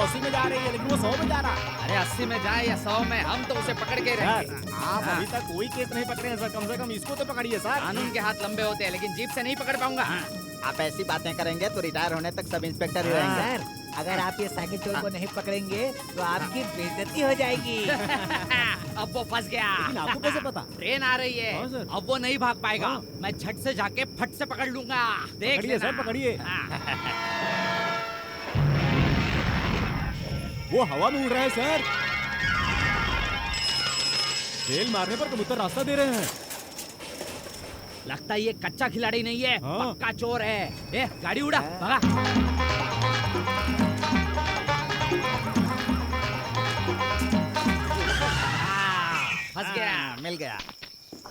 80 में जा रही है लेकिन वो 100 में जा रहा। अरे 80 में जाए या 100 में, हम तो उसे पकड़ के रहेंगे। सर आप अभी तक कोई केस नहीं पकड़े हैं सर, कम से कम इसको तो पकड़िए सर। कानून के हाथ लंबे होते हैं लेकिन जीप से नहीं पकड़ पाऊंगा। आप ऐसी बातें करेंगे तो रिटायर होने तक सब इंस्पेक्टर ही रहेंगे। सर, अगर आप ये साइकिल चोर को नहीं पकड़ेंगे तो आपकी बेइज्जती हो जाएगी। अब वो फंस गया। लेकिन आपको कैसे पता? ट्रेन आ रही है, हाँ, सर। अब वो नहीं भाग पाएगा। हाँ। मैं झट से जाके फट से पकड़ लूंगा। देख पकड़िए लेना। सर, पकड़िए। हाँ। वो हवा में उड़ रहा है सर। बेल मारने पर कबूतर रास्ता दे रहे हैं। लगता है ये कच्चा खिलाड़ी नहीं है, हाँ। पक्का चोर है। ए, गाड़ी उड़ा, भगा। फंस गया। मिल गया।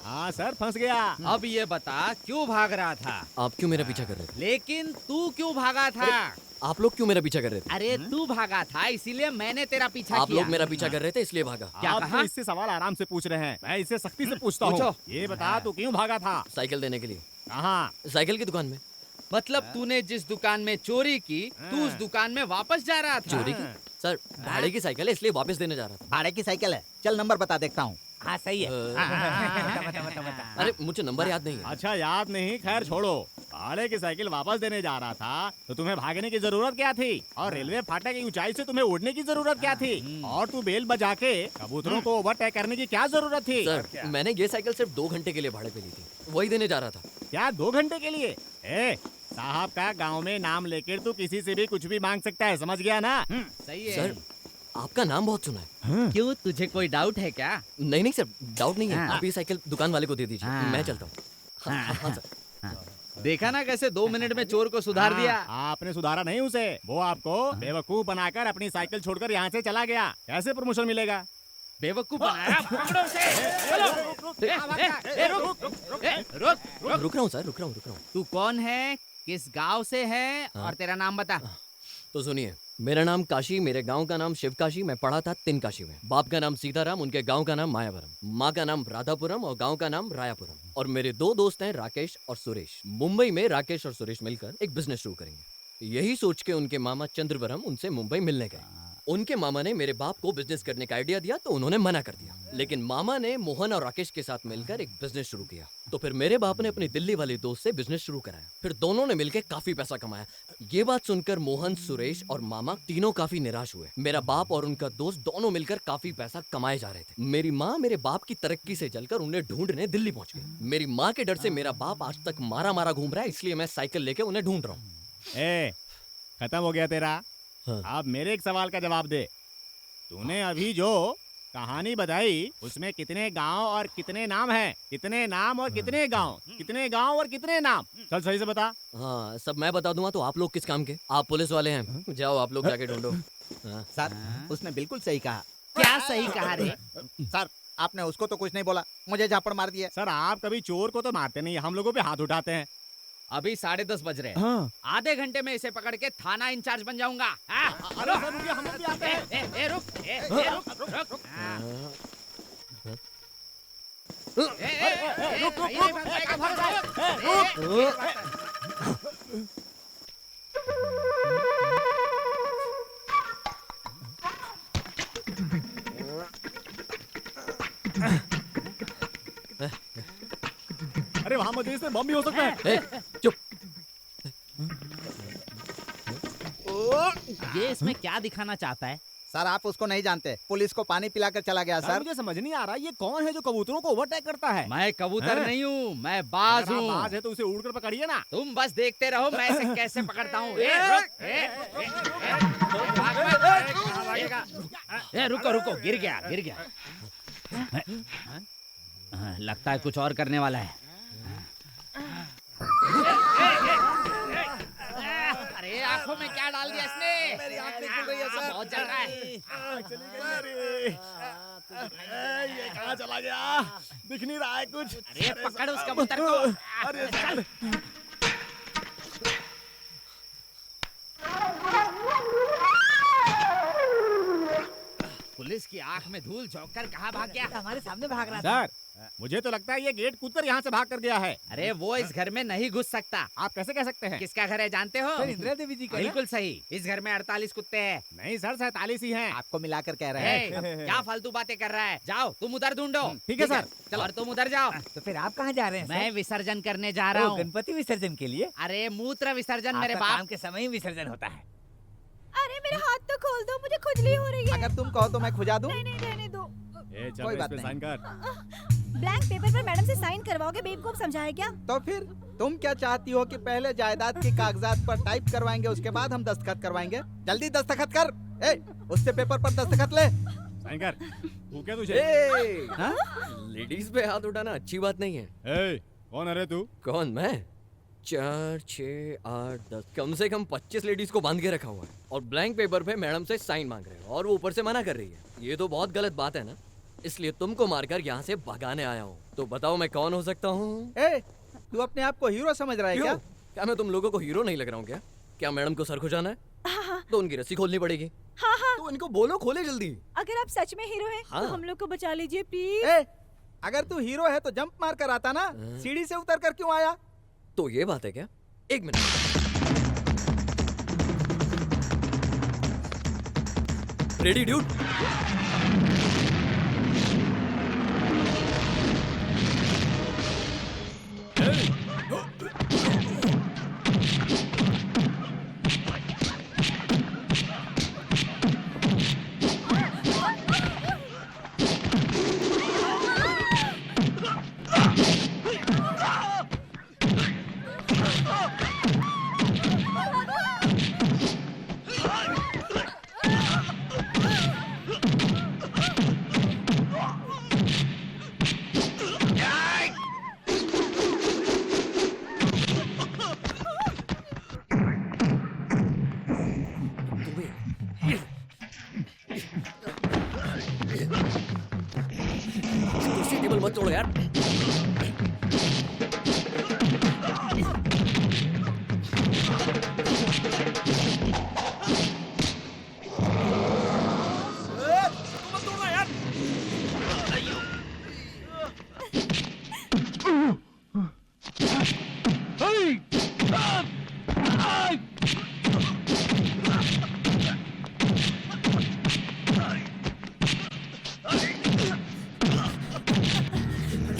हाँ सर फंस गया। अब ये बता क्यों भाग रहा था? आप क्यों मेरा पीछा कर रहे थे? लेकिन तू क्यों भागा था? आप लोग क्यों मेरा पीछा कर रहे थे? अरे तू भागा था इसीलिए मैंने तेरा पीछा आप किया। लोग मेरा पीछा कर रहे थे इसलिए भागा। क्या आप कहा? तो इससे सवाल आराम से पूछ रहे हैं, मैं इससे सख्ती से पूछता हूँ। पूछो। ये बता तू क्यों भागा था? साइकिल देने के लिए। कहाँ? साइकिल की दुकान में। मतलब तूने जिस दुकान में चोरी की, तू उस दुकान में वापस जा रहा था। चोरी की? सर भाड़े की साइकिल है इसलिए वापस देने जा रहा था। भाड़े की साइकिल है, चल नंबर बता देखता हूँ। हाँ सही है। बता। अरे मुझे नंबर याद नहीं है। अच्छा याद नहीं, खैर छोड़ो। भाड़े की साइकिल वापस देने जा रहा था तो तुम्हें भागने की जरूरत क्या थी? और रेलवे फाटक की ऊंचाई से तुम्हें उड़ने की जरूरत क्या थी? और तू बेल बजा के कबूतरों को ओवरटेक करने की क्या जरूरत थी? सर मैंने ये साइकिल सिर्फ 2 घंटे के लिए भाड़े पे ली थी, वही देने जा रहा था। क्या 2 घंटे के लिए? साहब का गांव में नाम लेकर तू किसी से भी कुछ भी मांग सकता है, समझ गया ना? सही है। सर आपका नाम बहुत सुना है। क्यों, तुझे कोई डाउट है क्या? नहीं नहीं सर, डाउट नहीं है। हाँ। आप ये साइकिल दुकान वाले को दे दीजिए, हाँ। मैं चलता हूँ। हाँ सर। देखा ना कैसे 2 मिनट में चोर को सुधार दिया। आपने सुधारा नहीं उसे, वो आपको बेवकूफ बनाकर अपनी साइकिल छोड़कर यहाँ से चला गया। कैसे प्रमोशन मिलेगा? बेवकूफ बनाया। पकड़ो उसे। चलो। रुक। रुक रहा हूँ सर, रुक रहा हूँ। तू कौन है, किस गांव से है, और तेरा नाम बता। तो सुनिए, मेरा नाम काशी, मेरे गांव का नाम शिवकाशी, मैं पढ़ा था 3 काशी में। बाप का नाम सीताराम, उनके गांव का नाम मायावरम, माँ का नाम राधापुरम और गांव का नाम रायापुरम। और मेरे 2 दोस्त हैं राकेश और सुरेश। मुंबई में राकेश और सुरेश मिलकर एक बिजनेस शुरू करेंगे। यही सोच के उनके मामा चंद्रवरम उनसे मुंबई मिलने गए। उनके मामा ने मेरे बाप को बिजनेस करने का आइडिया दिया तो उन्होंने मना कर दिया, लेकिन मामा ने मोहन और राकेश के साथ मिलकर एक बिजनेस शुरू किया। तो फिर मेरे बाप ने अपनी दिल्ली वाली दोस्त से बिजनेस शुरू कराया, फिर दोनों ने मिलकर काफी पैसा कमाया। ये बात सुनकर मोहन, सुरेश और मामा तीनों काफी निराश हुए। मेरा बाप और उनका दोस्त दोनों मिलकर काफी पैसा कमाए जा रहे थे। मेरी माँ मेरे बाप की तरक्की से जलकर उन्हें ढूंढने दिल्ली पहुंच गई। मेरी माँ के डर से मेरा बाप आज तक मारा मारा घूम रहा है, इसलिए मैं साइकिल लेके उन्हें ढूंढ रहा हूँ। खत्म हो गया तेरा? हाँ। अब मेरे एक सवाल का जवाब दे। तूने अभी जो कहानी बताई उसमें कितने गांव और कितने नाम हैं? कितने नाम और कितने गांव? कितने गांव और कितने नाम? चल सही से बता। हाँ सब मैं बता दूंगा तो आप लोग किस काम के? आप पुलिस वाले हैं, जाओ आप लोग जाके ढूंढो। हाँ। सर उसने बिल्कुल सही कहा। क्या सही कहा रे? सर आपने उसको तो कुछ नहीं बोला, मुझे झापड़ मार दिया। सर आप कभी चोर को तो मारते नहीं, हम लोगों पे हाथ उठाते हैं। अभी 10:30 बज रहे हैं। हाँ। आधे घंटे में इसे पकड़ के थाना इंचार्ज बन जाऊंगा। अरे सर रुकिए, हम लोग भी आते हैं। रुक। अरे वहाँ मध्य से बम भी हो सकता है। चुप। ये इसमें क्या दिखाना चाहता है? सर आप उसको नहीं जानते, पुलिस को पानी पिलाकर चला गया। सर सर मुझे समझ नहीं आ रहा ये कौन है जो कबूतरों को ओवरटेक करता है? मैं कबूतर हैं? नहीं हूँ, मैं बाज अगर आप हूँ। बाज है तो उसे उड़कर पकड़िए ना। तुम बस देखते रहो मैं इसे कैसे पकड़ता हूँ। रुको, गिर गया। लगता है कुछ और करने वाला है। अरे आंखों में क्या डाल दिया इसने? मेरी आंख नहीं खुल रही है सर। बहुत जल रहा है। ये कहाँ चला गया? दिख नहीं रहा है कुछ। अरे पकड़ उस कबूतर को। अरे चल। पुलिस की आंख में धूल झोंक कर कहाँ भाग गया? हमारे सामने भाग रहा था। सर मुझे तो लगता है ये गेट कूदकर यहाँ से भाग कर गया है। अरे वो इस घर में नहीं घुस सकता। आप कैसे कह सकते हैं? किसका घर है जानते हो? सर इंदिरा देवी जी का ना? बिल्कुल सही। इस घर में 48 कुत्ते हैं। नहीं सर 47 ही हैं। आपको मिलाकर कह रहे हैं। क्या फालतू बातें कर रहा है? जाओ तुम उधर ढूंढो। ठीक है सर। चलो और तुम उधर जाओ। तो फिर आप कहाँ जा रहे हैं? मैं विसर्जन करने जा सर? रहा ओ, हूँ। गणपति विसर्जन के लिए? अरे मूत्र विसर्जन मेरे आपका बाप। काम के समय ही विसर्जन होता है। अरे मेरे हाथ तो खोल दो, मुझे खुजली हो रही है। अगर तुम कहो तो मैं खुजा दूं। नहीं नहीं रहने दो। ए चल कोई इस बात पे नहीं। साइन कर। ब्लैंक पेपर पर मैडम से साइन करवाओगे? बेवकूफ समझाया क्या? तो फिर तुम क्या चाहती हो कि पहले जायदाद के कागजात पर टाइप करवाएंगे, उसके बाद हम दस्तखत करवाएंगे? जल्दी दस्तखत कर। ए, उससे पेपर पर दस्तखत ले। साइन कर। तू क्या तुझे? ए, हाँ? लेडीज पे हाथ उठाना अच्छी बात नहीं है। ए कौन है रे तू? कौन मैं? 4, 6, 8, 10 कम से कम 25 लेडीज को बांध के रखा हुआ है और ब्लैंक पेपर पे मैडम से साइन मांग रहे हो और वो ऊपर से मना कर रही है। ये तो बहुत गलत बात है ना, इसलिए तुमको मारकर यहाँ से भगाने आया हूँ। तो बताओ मैं कौन हो सकता हूँ? ए, तू अपने आप को हीरो समझ रहा है क्या? क्या मैं तुम लोगों को हीरो नहीं लग रहा हूँ क्या? क्या मैडम को सर खुजाना है? हाँ तो उनकी रस्सी खोलनी पड़ेगी। हाँ हाँ। तो इनको बोलो खोले जल्दी। अगर आप सच में हीरो हैं हाँ। तो हम लोग को बचा लीजिए प्लीज। ए, अगर तू हीरो है तो जंप मार कर आता ना, सीढ़ी से उतर कर क्यों आया? तो ये बात है क्या? एक मिनट। Ready dude? कुर्सी टेबल मत तोड़ो यार।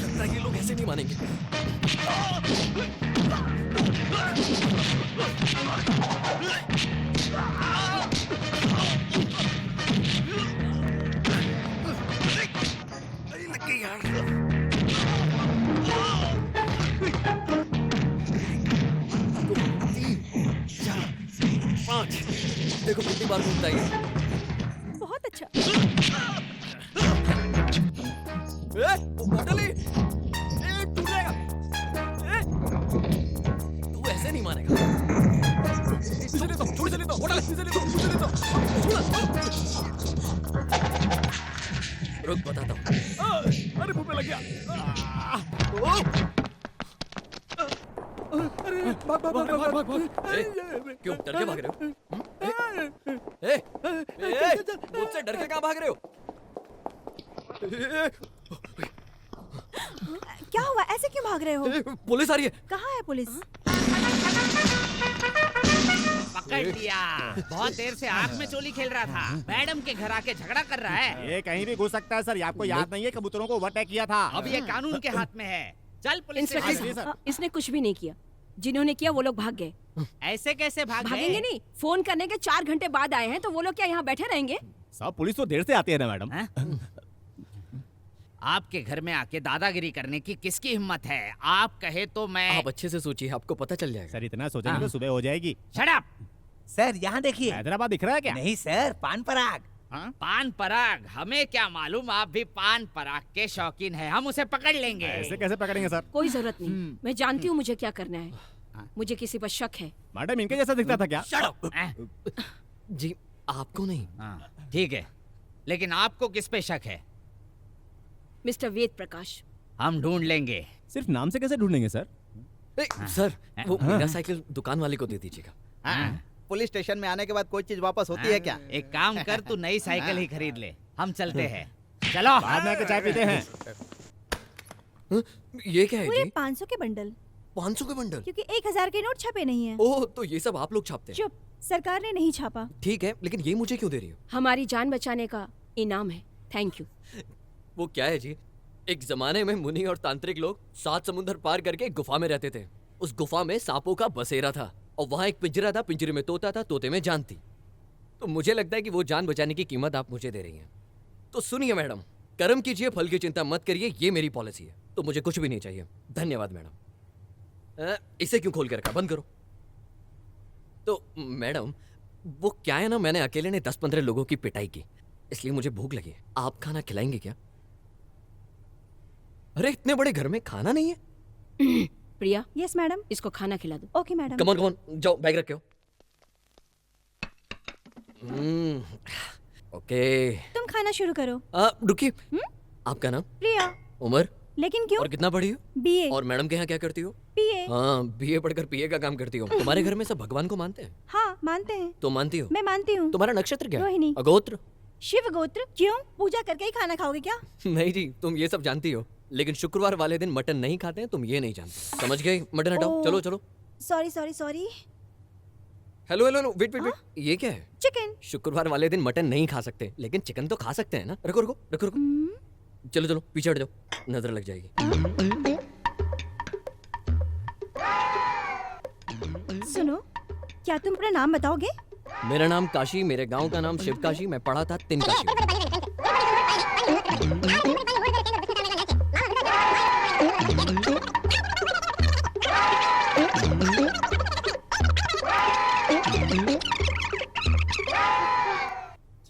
लगता है ये लोग ऐसे नहीं मानेंगे। लग गई यार। पाँच। देखो कितनी बार घूमता है ये। बहुत अच्छा। वो बॉटल ही टूट जाएगा। तू ऐसे नहीं मानेगा। इसे ले दो, छोड़ इसे ले दो, बॉटल इसे ले दो, इसे ले दो। रुक बताता हूँ। अरे मुंह पे लग गया। क्यों डर के भाग रहे हो? मुझसे डर के कहाँ भाग रहे हो? क्या हुआ? ऐसे क्यों भाग रहे हो? पुलिस आ रही है। कहाँ है पुलिस? पकड़ लिया। बहुत देर से आग में चोली खेल रहा था, मैडम के घर आके झगड़ा कर रहा है। ये कहीं भी घुस सकता है सर। ये आपको याद नहीं है कबूतरों को ओवरटेक किया था? अब ये कानून के हाथ में है। चल पुलिस हाँ, स्टेशन। जी, सर। इसने कुछ भी नहीं किया। जिन्होंने किया वो लोग भाग गए। ऐसे कैसे भाग भागेंगे गए? नहीं, फोन करने के 4 घंटे बाद आए हैं तो वो लोग क्या यहाँ बैठे रहेंगे? सब पुलिस तो देर से आती है ना मैडम। हैं? आपके घर में आके दादागिरी करने की किसकी हिम्मत है? आप कहे तो मैं। आप अच्छे से सोचिए, आपको पता चल जाएगा। सर इतना सोचेंगे तो सुबह हो जाएगी। Shut up. सर यहाँ देखिए। हैदराबाद दिख रहा है क्या? नहीं सर, पान पराग। पान पराग? हमें क्या मालूम आप भी पान पराग के शौकीन हैं। हम उसे पकड़ लेंगे। ऐसे कैसे पकड़ेंगे सर? कोई जरूरत नहीं, मैं जानती हूँ मुझे क्या करना है। मुझे किसी पर शक है। मैडम इनके जैसा दिखता था क्या? Shut up. जी आपको नहीं। ठीक है, लेकिन आपको किस पे शक है? मिस्टर वेद प्रकाश। हम ढूंढ लेंगे। सिर्फ नाम से कैसे ढूंढेंगे सर? सर वो मेरा साइकिल दुकान वाले को दे दीजिएगा। पुलिस स्टेशन में आने के बाद कोई चीज वापस होती है क्या? एक काम कर, तू नई साइकिल ही खरीद ले। हम चलते हैं। चलो। बाद में आके चाय पीते हैं। ये क्या है वो ये जी? 500 के बंडल, 500 के बंडल? क्योंकि 1000 के नोट छपे नहीं है। ओह, तो ये सब आप लोग छापते हैं? चुप, सरकार ने नहीं छापा। ठीक है, लेकिन ये मुझे क्यों दे रही हो? हमारी जान बचाने का इनाम है। Thank you. वो क्या है जी? एक जमाने में मुनि और तांत्रिक लोग 7 समुंदर पार करके एक गुफा में रहते थे। उस गुफा में सांपों का बसेरा था और वहाँ एक पिंजरा था, पिंजरे में तोता था, तोते में जान थी। तो मुझे लगता है कि वो जान बचाने की कीमत आप मुझे दे रही हैं। तो सुनिए मैडम, कर्म कीजिए, फल की चिंता मत करिए, ये मेरी पॉलिसी है। तो मुझे कुछ भी नहीं चाहिए। धन्यवाद मैडम। इसे क्यों खोल के रखा? बंद करो। तो मैडम, वो क्या है ना, मैंने अकेले ने 10-15 लोगों की पिटाई की, इसलिए मुझे भूख लगी है। आप खाना खिलाएंगे क्या? अरे इतने बड़े घर में खाना नहीं है? प्रिया, यस मैडम। इसको खाना खिला दो। Okay madam. कम ऑन जाओ, बैग रखे हो। ओके। तुम खाना शुरू करो। रुकिए, आपका नाम? प्रिया। उम्र? लेकिन क्यों? और कितना पढ़ी हो? बीए। और मैडम के यहाँ क्या करती हो? बीए। हाँ, बीए पढ़कर पीए का काम करती हो। तुम्हारे घर में सब भगवान को मानते हैं? हाँ, मानते हैं। तो मानती हो? मैं मानती हूँ। तुम्हारा नक्षत्र क्या है? रोहिणी। अगोत्र? शिव गोत्र। क्यों? पूजा करके ही खाना खाओगे क्या? नहीं जी, तुम ये सब जानती हो, लेकिन शुक्रवार वाले दिन मटन नहीं खाते हैं, तुम ये नहीं जानते। समझ गए? मटन हटाओ। ओह। चलो चलो। Sorry sorry sorry. Hello hello, wait wait wait, ये क्या है? चिकन। शुक्रवार वाले दिन मटन नहीं खा सकते, लेकिन चिकन तो खा सकते हैं ना? रुको रुको रुको रुको। चलो चलो, पीछे हट जाओ, नजर लग जाएगी। सुनो, क्या तुम अपना नाम बताओगे? मेरा नाम काशी, मेरे गांव का नाम शिव काशी, मैं पढ़ा था तिनकाशी में।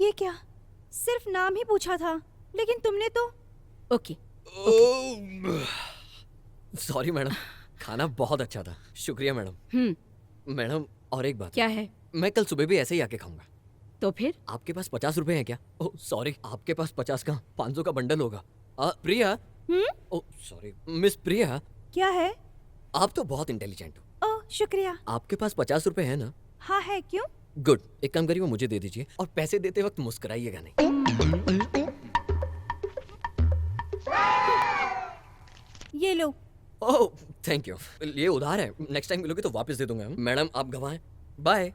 ये क्या? सिर्फ नाम ही पूछा था, लेकिन तुमने तो। ओके। सॉरी मैडम, खाना बहुत अच्छा था। शुक्रिया मैडम। मैडम, और एक बात। क्या है? मैं कल सुबह भी ऐसे ही आके खाऊंगा। तो फिर? आपके पास 50 रुपए हैं क्या? ओह सॉरी, आपके पास 50 का 500 का बंडल होगा। प्रिया। ओह सॉरी, मिस प्रिया, क्या है? आप तो बहुत इंटेलिजेंट हो। ओह, शुक्रिया। आपके पास 50 रुपए है ना? हाँ है, क्यों? गुड, एक काम करिए, वो मुझे दे दीजिए, और पैसे देते वक्त मुस्कुराइएगा नहीं। ये लो। ओह थैंक यू, ये उधार है, नेक्स्ट टाइम मिलोगे तो वापस दे दूंगा। मैडम आप गवाएं। बाय।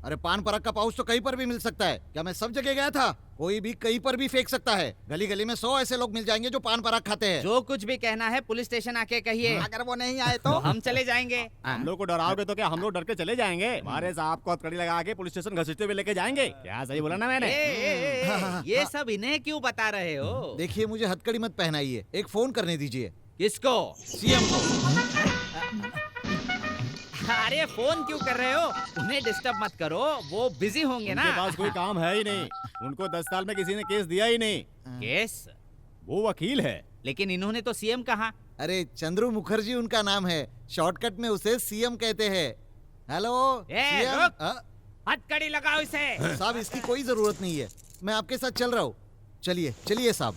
अरे पान परक का पाउच तो कहीं पर भी मिल सकता है। क्या मैं सब जगह गया था? कोई भी कहीं पर भी फेंक सकता है। गली गली में 100 ऐसे लोग मिल जाएंगे जो पान परक खाते हैं। जो कुछ भी कहना है पुलिस स्टेशन आके कहिए। अगर वो नहीं आए तो हम चले जाएंगे। हम लोग को डराओगे तो क्या हम लोग डर के चले जाएंगे? हमारे साहब को हथकड़ी लगा के पुलिस स्टेशन घसीटते हुए लेके जाएंगे। क्या सही बोला ना मैंने? ये सब इन्हें क्यों बता रहे हो? देखिए, मुझे हथकड़ी मत पहनाइए, एक फोन करने दीजिए किसको? सीएम को। अरे फोन क्यों कर रहे हो? उन्हें डिस्टर्ब मत करो, वो बिजी होंगे ना। उनके पास कोई काम है ही नहीं। उनको 10 साल में किसी ने केस दिया ही नहीं। केस? वो वकील है। लेकिन इन्होंने तो सीएम कहा। अरे चंद्रू मुखर्जी उनका नाम है, शॉर्टकट में उसे सीएम कहते हैं। Hello CM. रुक। हथकड़ी लगाओ इसे। साहब, इसकी कोई जरूरत नहीं है, मैं आपके साथ चल रहा हूँ। चलिए चलिए साहब।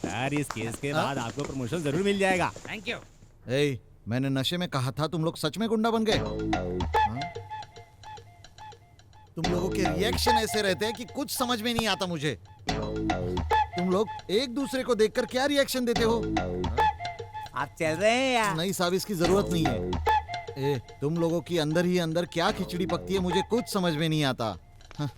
यार इस केस के बाद आपको प्रमोशन जरूर मिल जाएगा। Thank you. ए, मैंने नशे में कहा था, तुम लोग सच में गुंडा बन गए। हाँ? तुम लोगों के रिएक्शन ऐसे रहते हैं कि कुछ समझ में नहीं आता मुझे। तुम लोग एक दूसरे को देखकर क्या रिएक्शन देते हो? आप चल रहे हैं या? नहीं साहब, इसकी जरूरत नहीं है। तुम लोगों की अंदर ही अंदर क्या खिचड़ी पकती है, मुझे कुछ समझ में नहीं आता। हाँ।